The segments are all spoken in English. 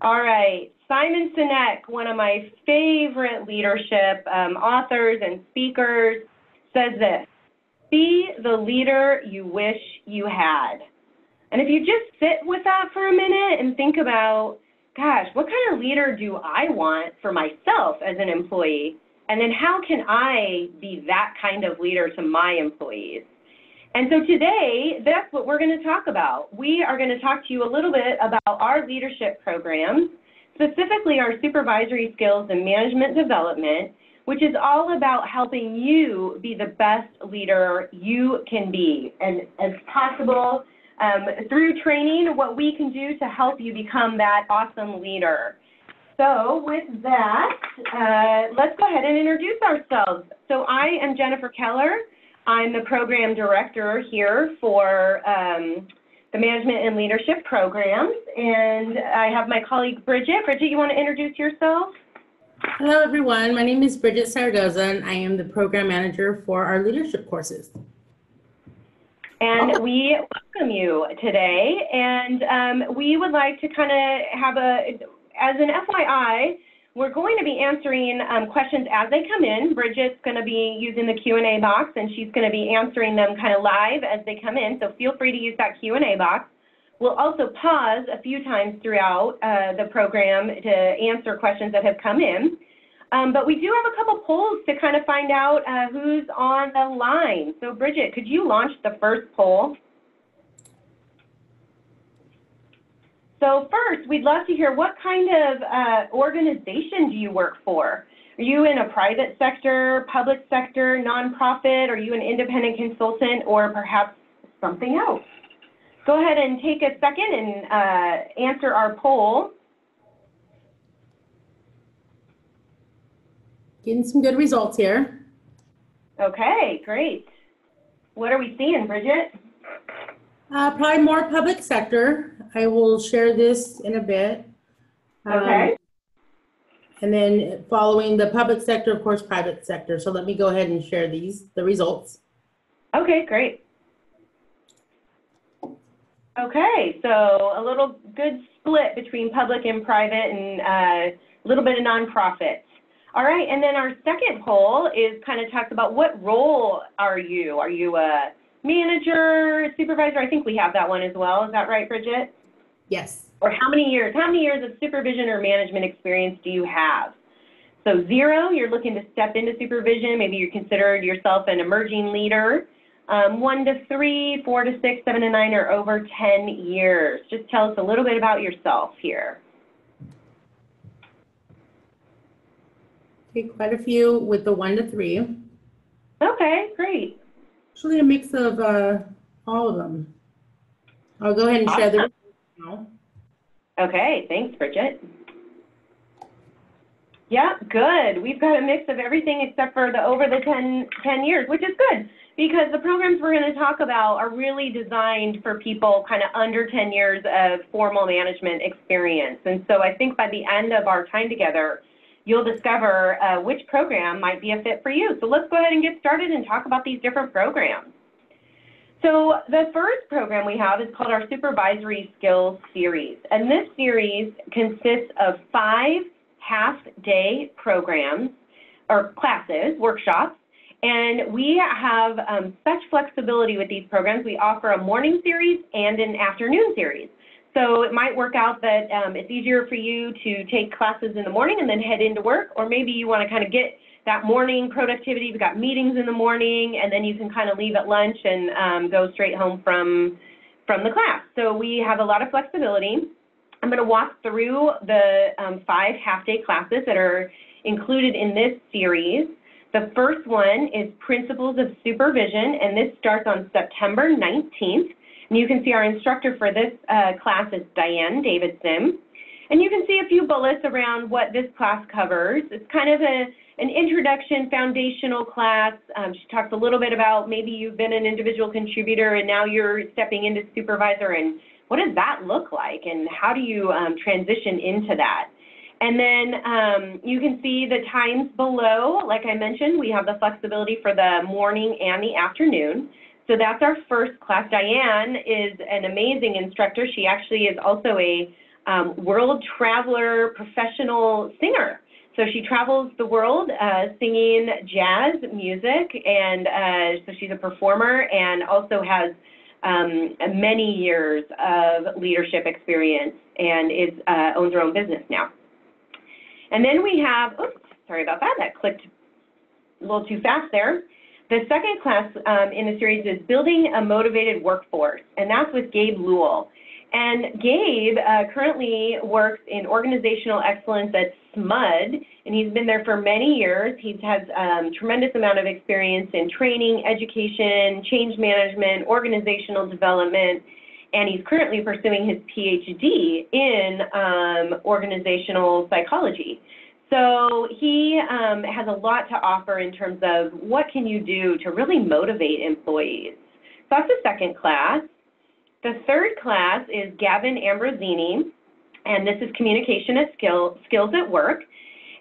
All right, Simon Sinek, one of my favorite leadership authors and speakers, says this: be the leader you wish you had. And if you just sit with that for a minute and think about, gosh, what kind of leader do I want for myself as an employee? And then how can I be that kind of leader to my employees? And so today, that's what we're going to talk about. We are going to talk to you a little bit about our leadership programs, specifically our supervisory skills and management development, which is all about helping you be the best leader you can be, and as possible through training, what we can do to help you become that awesome leader. So with that, let's go ahead and introduce ourselves. So I am Jennifer Keller. I'm the program director here for the management and leadership programs, and I have my colleague Bridget. Bridget, you want to introduce yourself? Hello everyone, my name is Bridget Saragoza and I am the program manager for our leadership courses. And we welcome you today, and we would like to kind of have as an FYI, we're going to be answering questions as they come in. Bridget's going to be using the Q&A box, and she's going to be answering them kind of live as they come in, so feel free to use that Q&A box. We'll also pause a few times throughout the program to answer questions that have come in. But we do have a couple polls to kind of find out who's on the line. So Bridget, could you launch the first poll? So first, we'd love to hear, what kind of organization do you work for? Are you in a private sector, public sector, nonprofit? Are you an independent consultant, or perhaps something else? Go ahead and take a second and answer our poll. Getting some good results here. Okay, great. What are we seeing, Bridget? Probably more public sector. I will share this in a bit. Okay. And then following the public sector, of course, private sector. So let me go ahead and share the results. Okay, great. Okay, so a little good split between public and private, and a little bit of nonprofit. All right, and then our second poll is kind of talks about, what role are you? Are you a manager, supervisor? I think we have that one as well. Is that right, Bridget? Yes. Or how many years of supervision or management experience do you have? So 0, you're looking to step into supervision. Maybe you considered yourself an emerging leader. 1 to 3, 4 to 6, 7 to 9, or over 10 years. Just tell us a little bit about yourself here. Okay, quite a few with the 1 to 3. Okay, great. Actually a mix of all of them. I'll go ahead and share the results now. Okay, thanks, Bridget. Yeah, good. We've got a mix of everything except for the over the 10 years, which is good, because the programs we're going to talk about are really designed for people kind of under 10 years of formal management experience. And so I think by the end of our time together, you'll discover which program might be a fit for you. So let's go ahead and get started and talk about these different programs. So the first program we have is called our Supervisory Skills Series. And this series consists of 5 half-day programs, or classes, workshops. And we have such flexibility with these programs. We offer a morning series and an afternoon series. So it might work out that it's easier for you to take classes in the morning and then head into work, or maybe you want to kind of get that morning productivity. We've got meetings in the morning, and then you can kind of leave at lunch and go straight home from the class. So we have a lot of flexibility. I'm going to walk through the 5 half-day classes that are included in this series. The first one is Principles of Supervision, and this starts on September 19th. And you can see our instructor for this class is Diane Davidson. And you can see a few bullets around what this class covers. It's kind of an introduction, foundational class. She talks a little bit about maybe you've been an individual contributor and now you're stepping into supervisor, and what does that look like, and how do you transition into that? And then you can see the times below. Like I mentioned, we have the flexibility for the morning and the afternoon. So that's our first class. Diane is an amazing instructor. She actually is also a world traveler professional singer. So she travels the world singing jazz music, and so she's a performer and also has many years of leadership experience and owns her own business now. And then we have, oops, sorry about that, that clicked a little too fast there. The second class in the series is Building a Motivated Workforce, and that's with Gabe Lewell. And Gabe currently works in organizational excellence at SMUD, and he's been there for many years. He has tremendous amount of experience in training, education, change management, organizational development, and he's currently pursuing his PhD in organizational psychology. So he has a lot to offer in terms of what can you do to really motivate employees. So that's the second class. The third class is Gavin Ambrosini, and this is Communication as Skills at Work.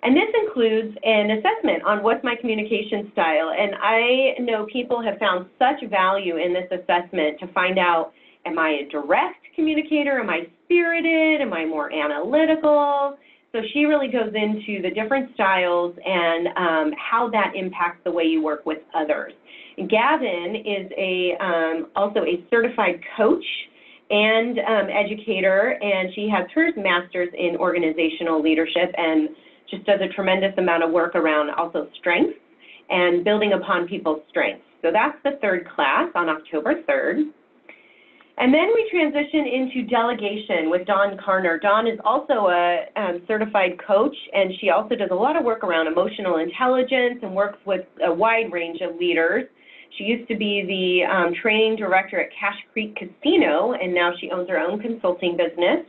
And this includes an assessment on what's my communication style. And I know people have found such value in this assessment to find out, am I a direct communicator? Am I spirited? Am I more analytical? So she really goes into the different styles and how that impacts the way you work with others. Gavin is also a certified coach and educator, and she has her master's in organizational leadership and just does a tremendous amount of work around also strengths and building upon people's strengths. So that's the third class on October 3rd. And then we transition into delegation with Dawn Karner. Dawn is also a certified coach, and she also does a lot of work around emotional intelligence and works with a wide range of leaders. She used to be the training director at Cache Creek Casino, and now she owns her own consulting business.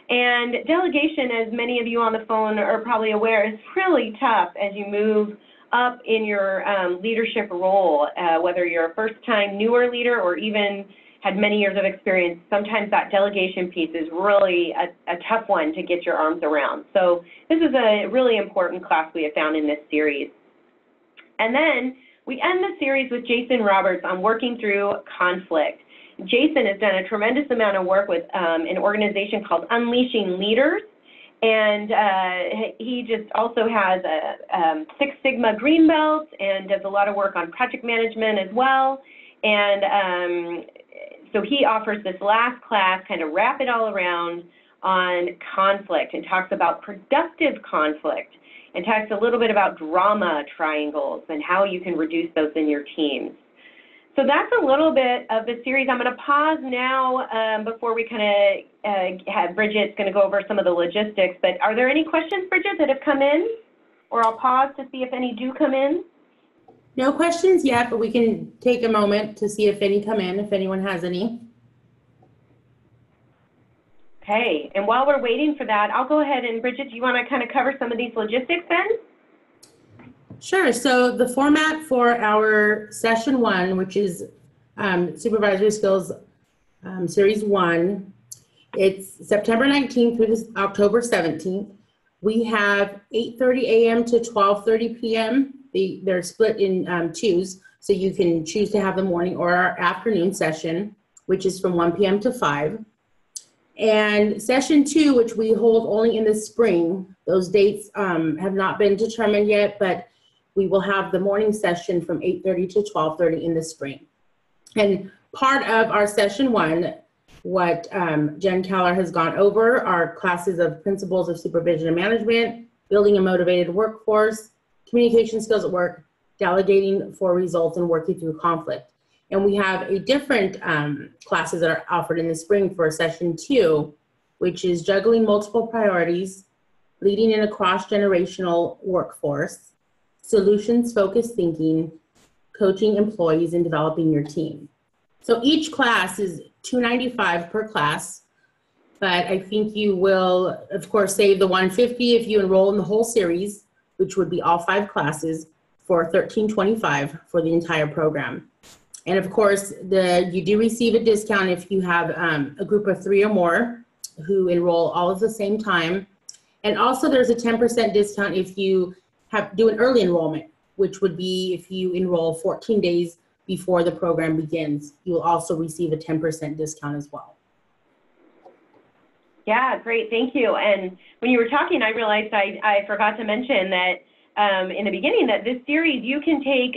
And delegation, as many of you on the phone are probably aware, is really tough as you move up in your leadership role, whether you're a first-time newer leader or even had many years of experience. Sometimes that delegation piece is really a tough one to get your arms around. So this is a really important class we have found in this series. And then we end the series with Jason Roberts on working through conflict. Jason has done a tremendous amount of work with an organization called Unleashing Leaders, and he just also has a Six Sigma Green Belt and does a lot of work on project management as well. And so he offers this last class, kind of wrap it all around on conflict, and talks about productive conflict, and talks a little bit about drama triangles and how you can reduce those in your teams. So that's a little bit of the series. I'm going to pause now before we kind of have Bridget's going to go over some of the logistics. But are there any questions, Bridget, that have come in? Or I'll pause to see if any do come in. No questions yet, but we can take a moment to see if any come in, if anyone has any. Okay, and while we're waiting for that, I'll go ahead and, Bridget, do you want to kind of cover some of these logistics then? Sure. So the format for our session 1, which is Supervisory Skills Series 1, it's September 19th through October 17th. We have 8:30 a.m. to 12:30 p.m. They're split in twos, so you can choose to have the morning or our afternoon session, which is from 1 p.m. to 5. And session 2, which we hold only in the spring, those dates have not been determined yet, but we will have the morning session from 8:30 to 12:30 in the spring. And part of our session 1, what Jen Keller has gone over, are classes of Principles of Supervision and Management, Building a Motivated Workforce, Communication Skills at Work, Delegating for Results, and Working Through Conflict. And we have a different classes that are offered in the spring for session 2, which is Juggling Multiple Priorities, Leading in a Cross-Generational Workforce, Solutions-Focused Thinking, Coaching Employees and Developing Your Team. So each class is $295 per class, but I think you will, of course, save the $150 if you enroll in the whole series, which would be all 5 classes, for $1325 for the entire program. And of course, you do receive a discount if you have a group of 3 or more who enroll all at the same time. And also there's a 10% discount if you do an early enrollment, which would be if you enroll 14 days before the program begins. You will also receive a 10% discount as well. Yeah, great, thank you. And when you were talking, I realized I forgot to mention that in the beginning that this series, you can take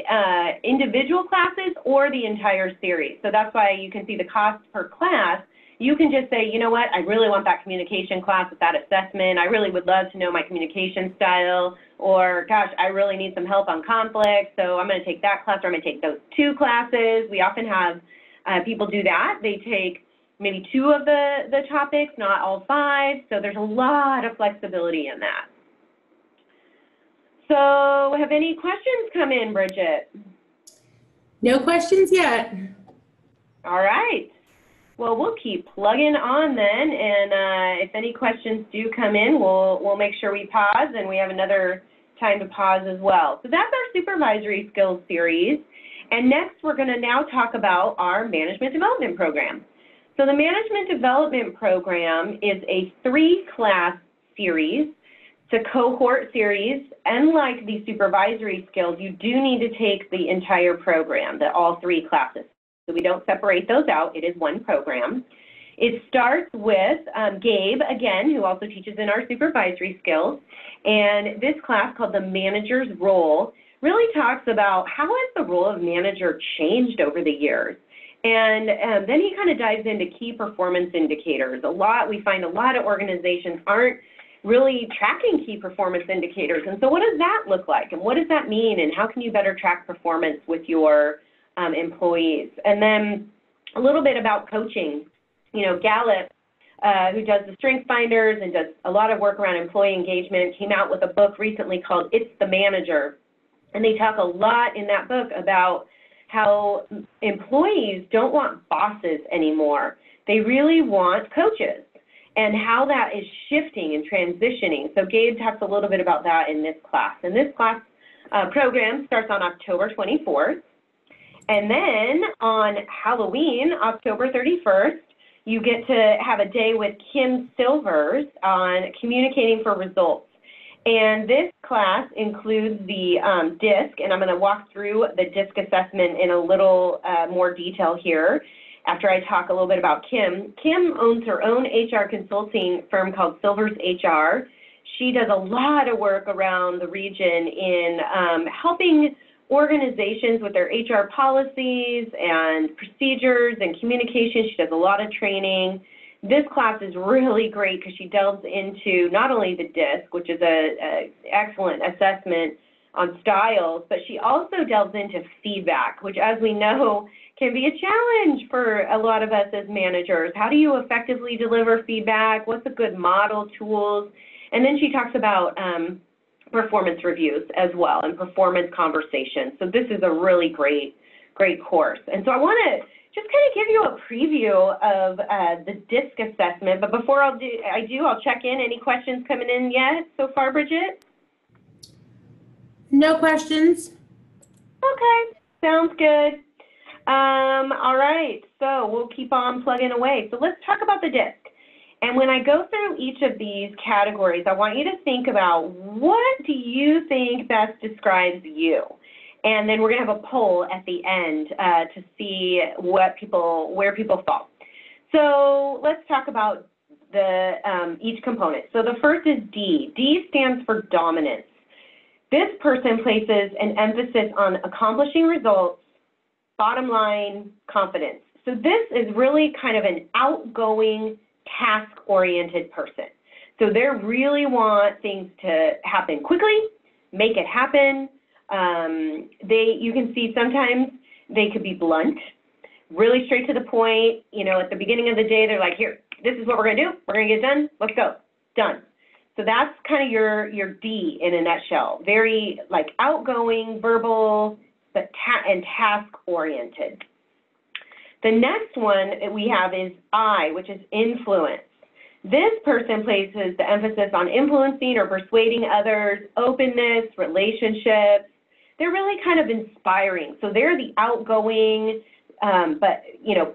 individual classes or the entire series. So that's why you can see the cost per class. You can just say, you know what, I really want that communication class with that assessment. I really would love to know my communication style, or gosh, I really need some help on conflict, so I'm going to take that class, or I'm going to take those 2 classes. We often have people do that. They take maybe 2 of the topics, not all 5, so there's a lot of flexibility in that. So have any questions come in, Bridget? No questions yet. All right. Well, we'll keep plugging on then, and if any questions do come in, we'll make sure we pause, and we have another time to pause as well. So that's our supervisory skills series, and next we're going to now talk about our management development program. So the management development program is a 3-class series. It's a cohort series. Unlike the supervisory skills, you do need to take the entire program, all 3 classes. So we don't separate those out. It is one program. It starts with Gabe, again, who also teaches in our supervisory skills. And this class, called the manager's role, really talks about how has the role of manager changed over the years. And then he kind of dives into key performance indicators. We find a lot of organizations aren't really tracking key performance indicators. And so what does that look like? And what does that mean? And how can you better track performance with your employees? And then a little bit about coaching. You know, Gallup, who does the Strength Finders and does a lot of work around employee engagement, came out with a book recently called It's the Manager. And they talk a lot in that book about how employees don't want bosses anymore. They really want coaches, and how that is shifting and transitioning. So Gabe talks a little bit about that in this class. And this class program starts on October 24th. And then on Halloween, October 31st, you get to have a day with Kim Silvers on communicating for results. And this class includes the DISC, and I'm going to walk through the DISC assessment in a little more detail here after I talk a little bit about Kim. Kim owns her own HR consulting firm called Silvers HR. She does a lot of work around the region in helping organizations with their HR policies and procedures and communication. She does a lot of training. This class is really great because she delves into not only the DISC, which is an excellent assessment on styles, but she also delves into feedback, which, as we know, can be a challenge for a lot of us as managers. How do you effectively deliver feedback? What's a good model, tools? And then she talks about performance reviews as well and performance conversations. So this is a really great course. And so I want to just kind of give you a preview of the DISC assessment. But before I'll check in. Any questions coming in yet so far, Bridget? No questions. Okay, sounds good. All right, so we'll keep on plugging away. So let's talk about the DISC. And when I go through each of these categories, I want you to think about, what do you think best describes you? And then we're going to have a poll at the end to see where people fall. So let's talk about each component. So the first is D. D stands for dominance. This person places an emphasis on accomplishing results, bottom line, confidence. So this is really kind of an outgoing, task-oriented person. So they really want things to happen quickly, make it happen. You can see sometimes they could be blunt, really straight to the point. You know, at the beginning of the day, they're like, here, this is what we're going to do. We're going to get it done. Let's go. Done. So that's kind of your D in a nutshell. Very like outgoing, verbal, but and task-oriented. The next one we have is I, which is influence. This person places the emphasis on influencing or persuading others, openness, relationships. They're really kind of inspiring. So they're the outgoing, but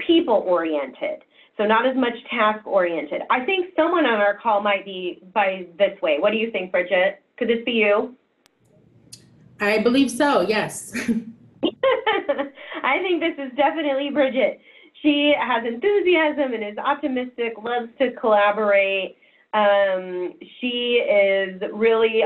people-oriented. So not as much task-oriented. I think someone on our call might be by this way. What do you think, Bridget? Could this be you? I believe so, yes. I think this is definitely Bridget. She has enthusiasm and is optimistic, loves to collaborate. She is really,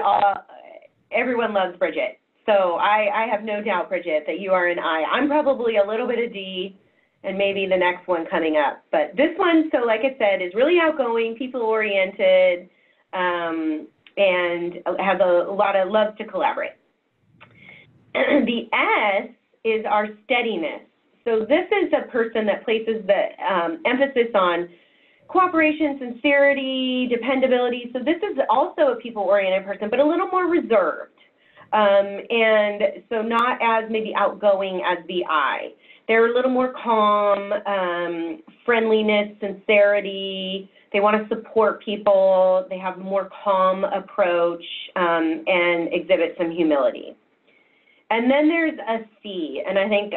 everyone loves Bridget. So I have no doubt, Bridget, that you are an I. I'm probably a little bit of D, and maybe the next one coming up. But this one, so like I said, is really outgoing, people-oriented, and has a lot of loves to collaborate. The S is our steadiness. So this is a person that places the emphasis on cooperation, sincerity, dependability. So this is also a people-oriented person, but a little more reserved. And so not as maybe outgoing as the I. They're a little more calm, friendliness, sincerity. They want to support people. They have a more calm approach and exhibit some humility. And then there's a C, and I think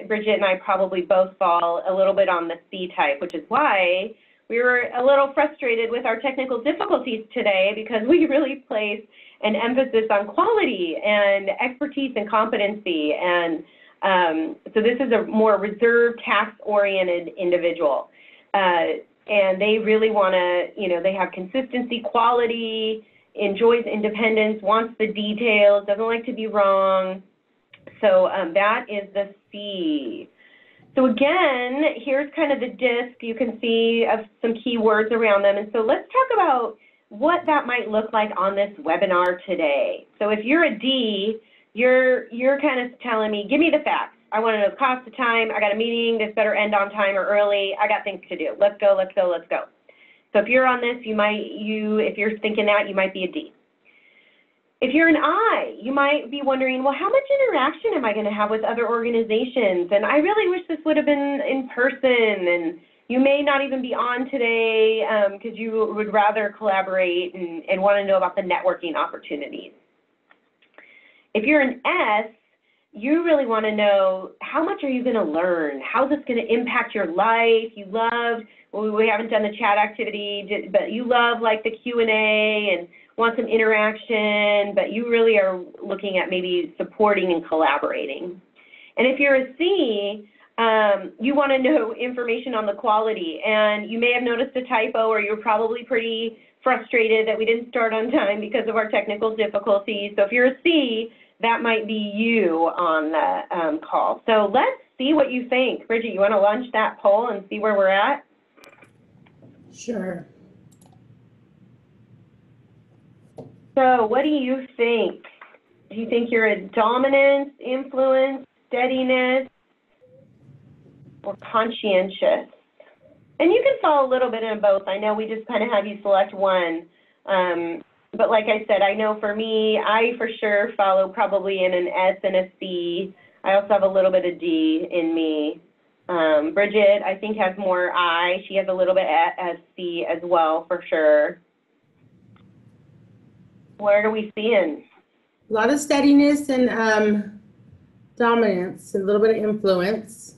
Bridget and I probably both fall a little bit on the C type, which is why we were a little frustrated with our technical difficulties today, because we really place an emphasis on quality and expertise and competency. And so this is a more reserved, task-oriented individual. And they really want to, you know, they have consistency, quality, enjoys independence, wants the details, doesn't like to be wrong. So that is the C. So again, here's kind of the disc. You can see some key words around them. And so let's talk about what that might look like on this webinar today. So if you're a D, you're kind of telling me, give me the facts. I want to know the cost of time. I got a meeting. This better end on time or early. I got things to do. Let's go, let's go, let's go. So if you're on this, if you're thinking that, you might be a D. If you're an I, you might be wondering, well, how much interaction am I going to have with other organizations? And I really wish this would have been in person, and you may not even be on today because you would rather collaborate and want to know about the networking opportunities. If you're an S, you really want to know, how much are you going to learn? How's this going to impact your life? You loved, well, we haven't done the chat activity, but you love like the Q&A and want some interaction, but you really are looking at maybe supporting and collaborating. And if you're a C, you want to know information on the quality, and you may have noticed a typo, or you're probably pretty frustrated that we didn't start on time because of our technical difficulties. So if you're a C, that might be you on the call. So let's see what you think. Bridget, you want to launch that poll and see where we're at? Sure. So what do you think? Do you think you're a dominance, influence, steadiness, or conscientious? And you can fall a little bit in both. I know we just kind of have you select one. But like I said, I know for me, I for sure follow probably in an S and a C. I also have a little bit of D in me. Bridget, I think, has more I. She has a little bit of C as well, for sure. What are we seeing? A lot of steadiness and dominance, a little bit of influence.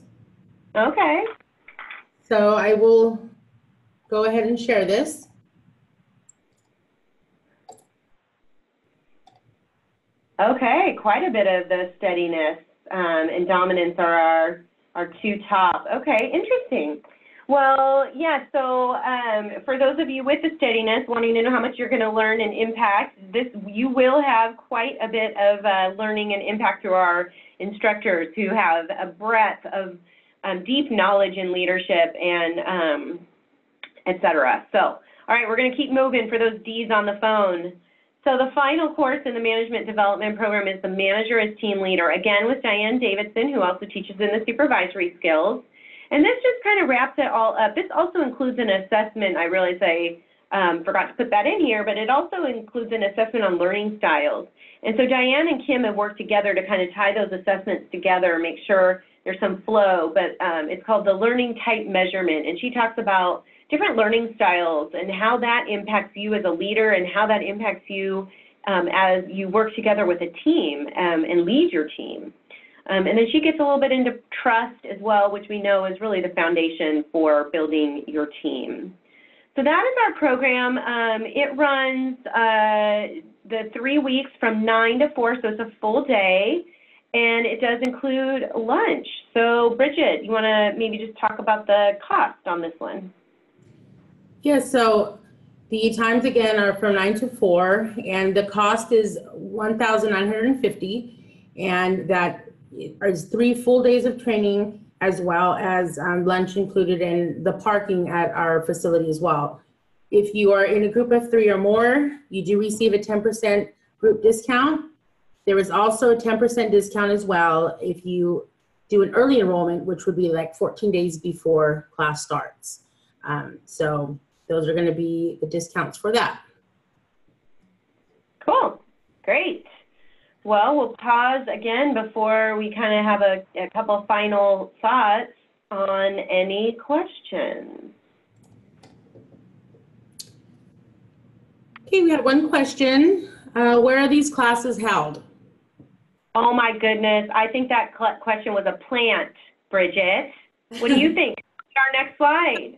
Okay. So I will go ahead and share this. Okay, quite a bit of the steadiness and dominance are our two top. Okay, interesting. Well, yeah, so for those of you with the steadiness, wanting to know how much you're going to learn and impact, you will have quite a bit of learning and impact through our instructors who have a breadth of deep knowledge in leadership and et cetera. So, all right, we're going to keep moving for those Ds on the phone. So the final course in the management development program is the Manager as Team Leader, again with Diane Davidson, who also teaches in the supervisory skills. And this just kind of wraps it all up. This also includes an assessment. I realize I forgot to put that in here, but it also includes an assessment on learning styles. And so Diane and Kim have worked together to kind of tie those assessments together, make sure there's some flow, but it's called the Learning Type Measurement. And she talks about different learning styles and how that impacts you as a leader and how that impacts you as you work together with a team and lead your team. And then she gets a little bit into trust as well, which we know is really the foundation for building your team. So that is our program. It runs the 3 weeks from 9 to 4, so it's a full day. and it does include lunch. So Bridget, you want to maybe just talk about the cost on this one? Yeah, so the times again are from 9 to 4, and the cost is $1,950, and that is 3 full days of training as well as lunch included in the parking at our facility as well. If you are in a group of 3 or more, you do receive a 10% group discount. There is also a 10% discount as well if you do an early enrollment, which would be like 14 days before class starts. So those are going to be the discounts for that. Cool. Great. Well, we'll pause again before we kind of have a couple final thoughts on any questions. Okay, we have one question. Where are these classes held? Oh my goodness, I think that question was a plant, Bridget. What do you think? Our next slide.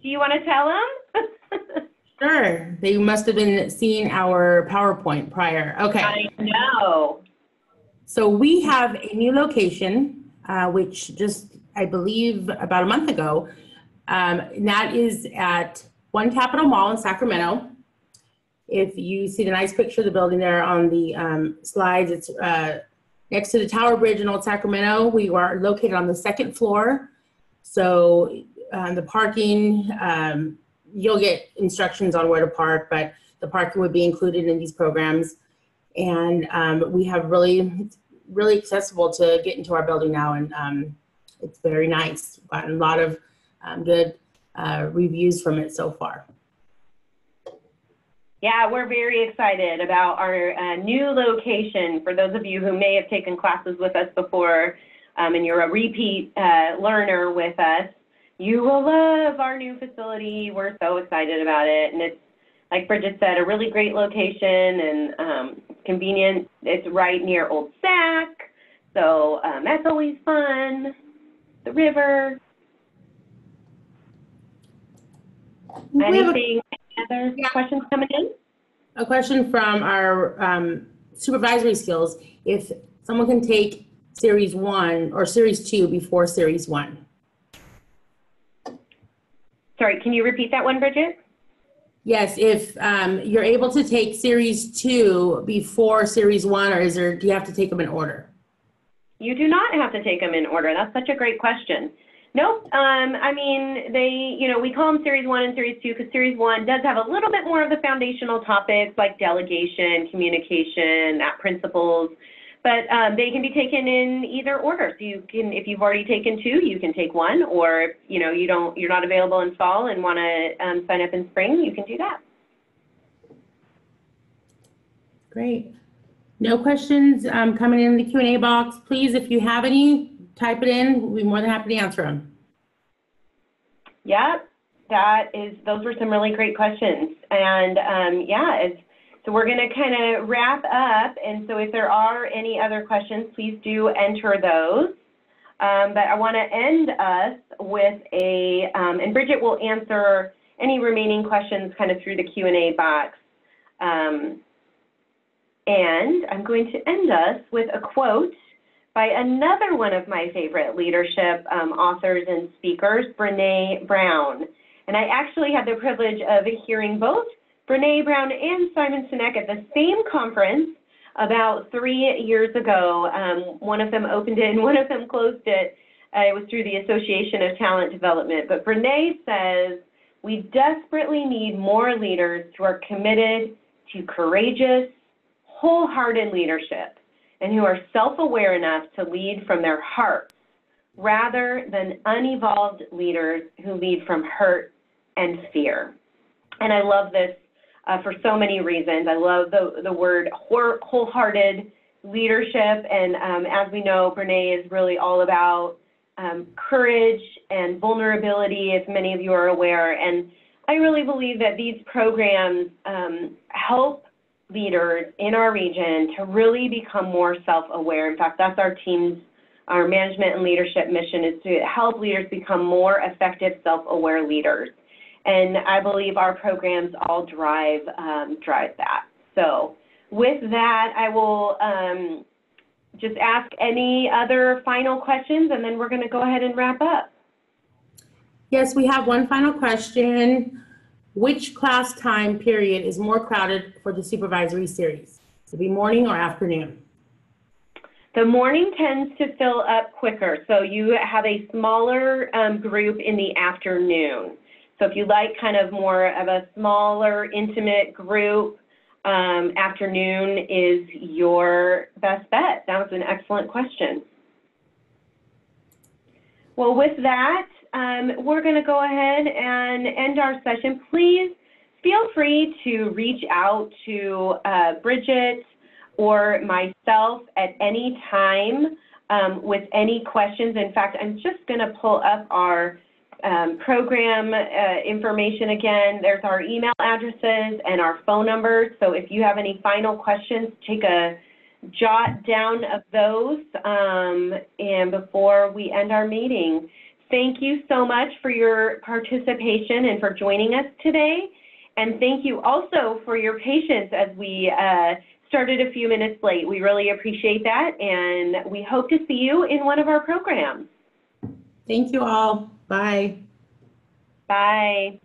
Do you want to tell them? Sure, they must have been seeing our PowerPoint prior. Okay. I know. So we have a new location, which just, I believe, about a month ago, and that is at One Capitol Mall in Sacramento. If you see the nice picture of the building there on the slides, it's next to the Tower Bridge in Old Sacramento. We are located on the 2nd floor. So the parking, you'll get instructions on where to park, but the parking would be included in these programs. And we have really accessible to get into our building now, and it's very nice. We've gotten a lot of good reviews from it so far. Yeah, we're very excited about our new location. For those of you who may have taken classes with us before and you're a repeat learner with us, you will love our new facility. We're so excited about it. And it's, like Bridget said, a really great location and convenient. It's right near Old Sac, so that's always fun. The river. Any other questions coming in? A question from our supervisory skills. If someone can take Series 1 or Series 2 before Series 1. Sorry, can you repeat that one, Bridget? Yes, if you're able to take Series 2 before Series 1, or do you have to take them in order? You do not have to take them in order. That's such a great question. Nope. I mean, we call them Series 1 and Series 2 because Series 1 does have a little bit more of the foundational topics like delegation, communication, principles, but they can be taken in either order. So you can, if you've already taken 2, you can take 1, or you're not available in fall and want to sign up in spring, you can do that. Great. No questions coming in the Q&A box. Please, if you have any, type it in. We'll be more than happy to answer them. Yeah, those were some really great questions. And so we're going to kind of wrap up. And so if there are any other questions, please do enter those. But I want to end us with and Bridget will answer any remaining questions kind of through the Q&A box. And I'm going to end us with a quote by another one of my favorite leadership authors and speakers, Brené Brown. And I actually had the privilege of hearing both Brené Brown and Simon Sinek at the same conference about 3 years ago. One of them opened it and one of them closed it. It was through the Association of Talent Development. But Brené says, we desperately need more leaders who are committed to courageous, wholehearted leadership, and who are self-aware enough to lead from their hearts, rather than unevolved leaders who lead from hurt and fear. And I love this for so many reasons. I love the word wholehearted leadership, and as we know, Brené is really all about courage and vulnerability, as many of you are aware. And I really believe that these programs help leaders in our region to really become more self-aware. In fact, that's our management and leadership mission, is to help leaders become more effective, self-aware leaders. And I believe our programs all drive that. So with that, I will just ask any other final questions, and then we're going to go ahead and wrap up. Yes, we have one final question. Which class time period is more crowded for the supervisory series? Would it be morning or afternoon? The morning tends to fill up quicker, so you have a smaller group in the afternoon. So if you like kind of more of a smaller, intimate group, afternoon is your best bet. That was an excellent question. Well, with that, we're going to go ahead and end our session. Please feel free to reach out to Bridget or myself at any time with any questions. In fact, I'm just going to pull up our program information again. There's our email addresses and our phone numbers. So if you have any final questions, take a jot down of those and before we end our meeting. Thank you so much for your participation and for joining us today. And thank you also for your patience as we started a few minutes late. We really appreciate that, and we hope to see you in one of our programs. Thank you all. Bye. Bye.